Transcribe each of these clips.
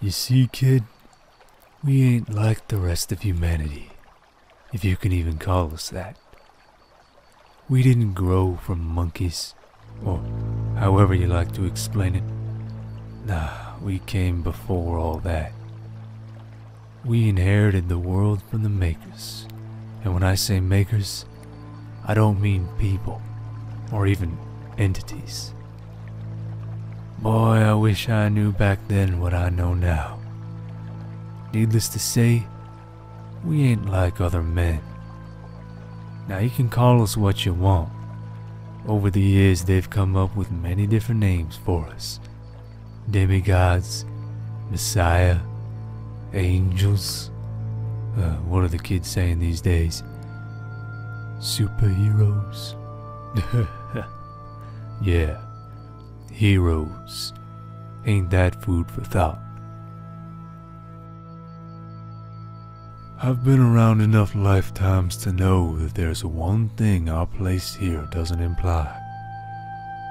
You see, kid, we ain't like the rest of humanity, if you can even call us that. We didn't grow from monkeys, or however you like to explain it. Nah, we came before all that. We inherited the world from the makers, and when I say makers, I don't mean people, or even entities. Boy, I wish I knew back then what I know now. Needless to say, we ain't like other men. Now you can call us what you want. Over the years they've come up with many different names for us. Demigods, Messiah, angels. What are the kids saying these days? Superheroes? Yeah, heroes. Ain't that food for thought? I've been around enough lifetimes to know that there's one thing our place here doesn't imply,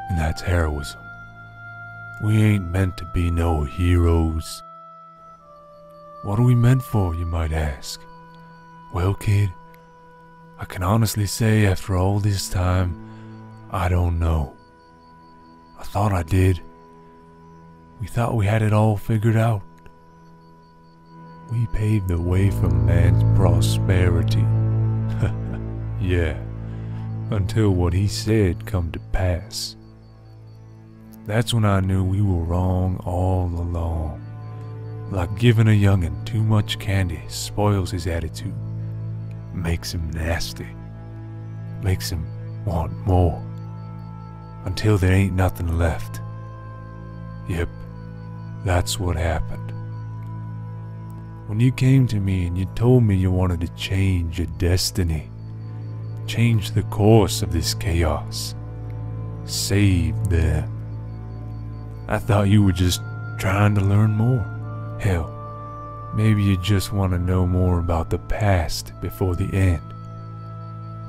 and that's heroism. We ain't meant to be no heroes. What are we meant for, you might ask? Well, kid, I can honestly say after all this time, I don't know. I thought I did. We thought we had it all figured out. We paved the way for man's prosperity. Yeah, until what he said come to pass. That's when I knew we were wrong all along. Like giving a youngin' too much candy spoils his attitude, makes him nasty, makes him want more, until there ain't nothing left. Yep, that's what happened. When you came to me and you told me you wanted to change your destiny, change the course of this chaos, save them, I thought you were just trying to learn more. Hell, maybe you just want to know more about the past before the end.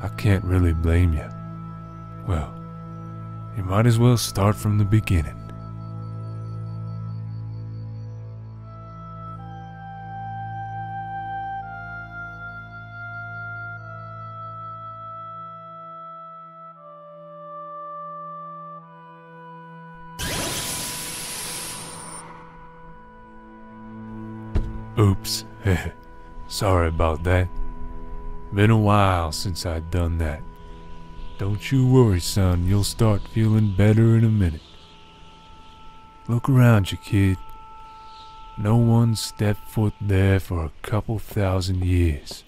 I can't really blame you. Well, you might as well start from the beginning. Oops, sorry about that. Been a while since I'd done that. Don't you worry, son, you'll start feeling better in a minute. Look around you, kid. No one stepped foot there for a couple thousand years.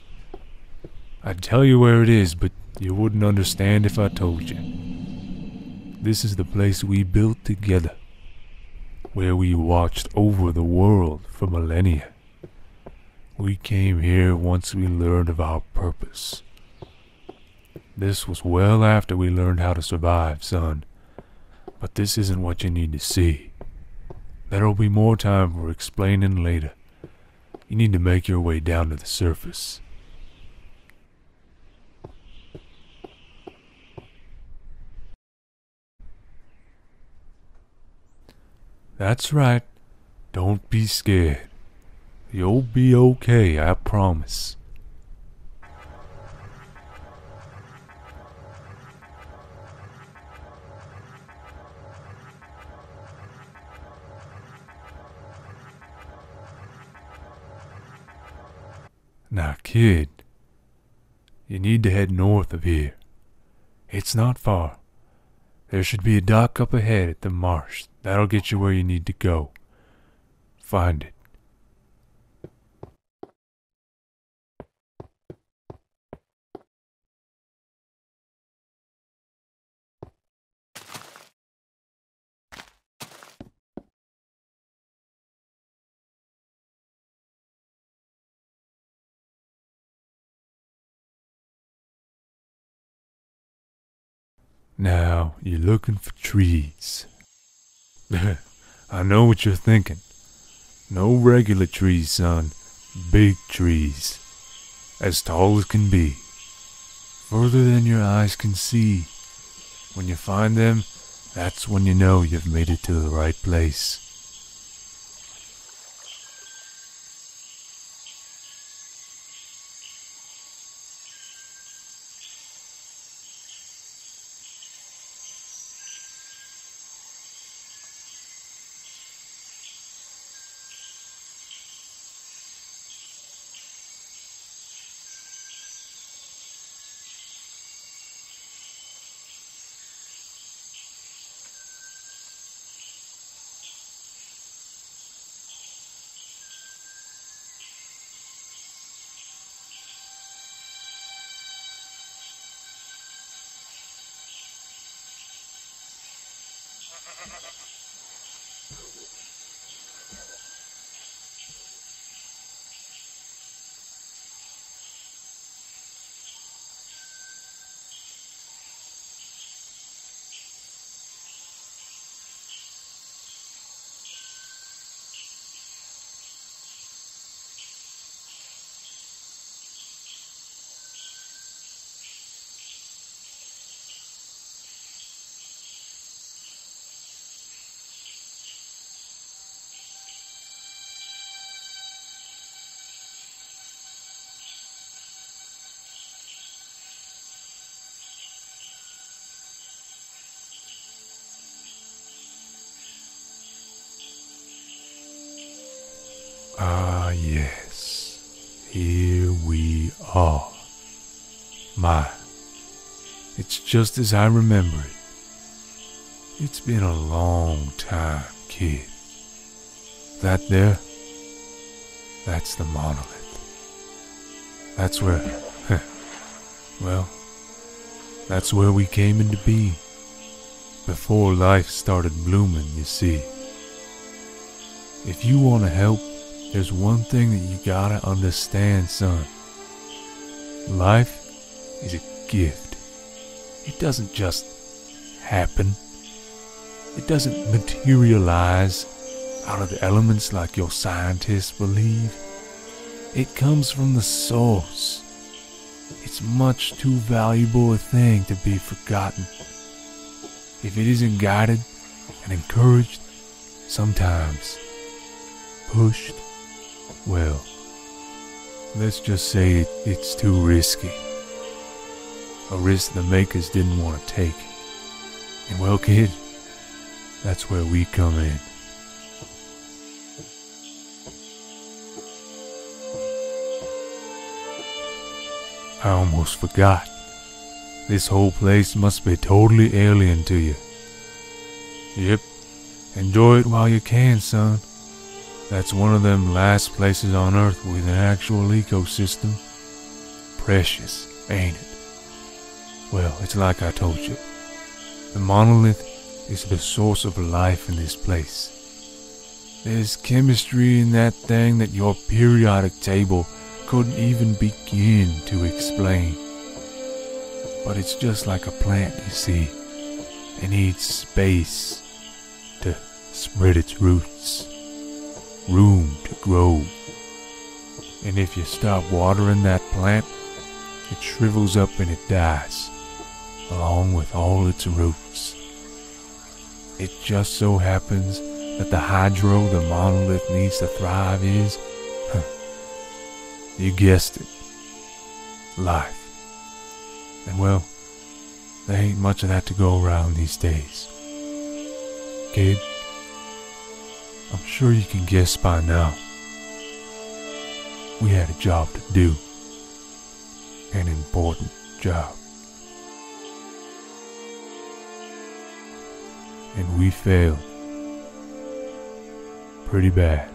I'd tell you where it is, but you wouldn't understand if I told you. This is the place we built together, where we watched over the world for millennia. We came here once we learned of our purpose. This was well after we learned how to survive, son. But this isn't what you need to see. There'll be more time for explaining later. You need to make your way down to the surface. That's right. Don't be scared. You'll be okay, I promise. Now, kid, you need to head north of here. It's not far. There should be a dock up ahead at the marsh. That'll get you where you need to go. Find it. Now, you're looking for trees. I know what you're thinking. No regular trees, son. Big trees. As tall as can be. Further than your eyes can see. When you find them, that's when you know you've made it to the right place. Ah, yes. Here we are. My, it's just as I remember it. It's been a long time, kid. That there, that's the monolith. That's where, well, that's where we came into being. Before life started blooming, you see. If you want to help, there's one thing that you gotta understand, son. Life is a gift. It doesn't just happen. It doesn't materialize out of the elements like your scientists believe. It comes from the source. It's much too valuable a thing to be forgotten. If it isn't guided and encouraged, sometimes pushed, well, let's just say it's too risky. A risk the makers didn't want to take. And well, kid, that's where we come in. I almost forgot. This whole place must be totally alien to you. Yep, enjoy it while you can, son. That's one of them last places on Earth with an actual ecosystem. Precious, ain't it? Well, it's like I told you. The monolith is the source of life in this place. There's chemistry in that thing that your periodic table couldn't even begin to explain. But it's just like a plant, you see. It needs space to spread its roots. Room to grow. And if you stop watering that plant, it shrivels up and it dies, along with all its roots. It just so happens that the hydro the monolith needs to thrive is, you guessed it, life. And well, there ain't much of that to go around these days. Kid, I'm sure you can guess by now. We had a job to do. An important job. And we failed. Pretty bad.